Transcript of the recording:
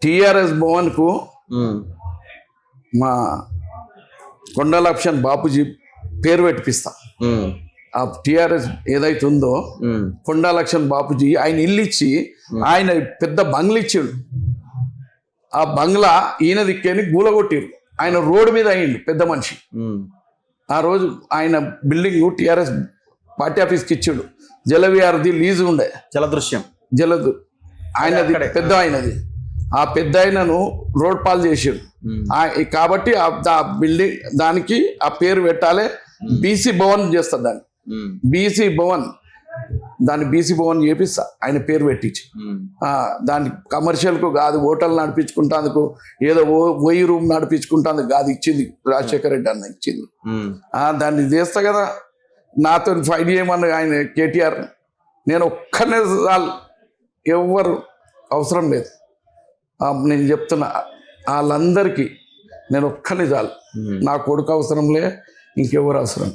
TRS భవన్కు మా కొండలాప్షన్ బాపూజీ పేరు పెట్టిపిస్తా. ఆ టిఆర్ఎస్ ఏదైతే ఉందో కొండలక్ష్మణ్ బాపూజీ ఆయన ఇల్లు ఇచ్చి ఆయన పెద్ద బంగ్లా ఇచ్చాడు. ఆ బంగ్లా ఈయన దిక్కేని గూలగొట్టిరు. ఆయన రోడ్డు మీద అయ్యిండు పెద్ద మనిషి. ఆ రోజు ఆయన బిల్డింగ్ టిఆర్ఎస్ పార్టీ ఆఫీస్కి ఇచ్చాడు. జలవిహారది లీజు ఉండే జలదు ఆయనది పెద్ద ఆయనది. ఆ పెద్ద ఆయనను రోడ్ పాలు చేసాడు. కాబట్టి ఆ బిల్డింగ్ దానికి ఆ పేరు పెట్టాలి. బీసీ భవన్ చేస్తా దాన్ని. బీసీ భవన్ దాన్ని బీసీ భవన్ చేపిస్తా ఆయన పేరు పెట్టించి. దాన్ని కమర్షియల్కు కాదు, హోటల్ నడిపించుకుంటాందుకు ఏదో 1000 రూమ్ నడిపించుకుంటాందుకు కాదు ఇచ్చింది రాజశేఖర రెడ్డి అన్న ఇచ్చింది. దాన్ని చేస్తా కదా. నాతో ఫైట్ చేయమని ఆయన కేటీఆర్. నేను ఒక్కనే చాలు, ఎవరు అవసరం లేదు. నేను చెప్తున్నా వాళ్ళందరికీ నేను ఒక్కనే చాలు. నా కొడుకు అవసరం లే, ఇంకెవరు అవసరం.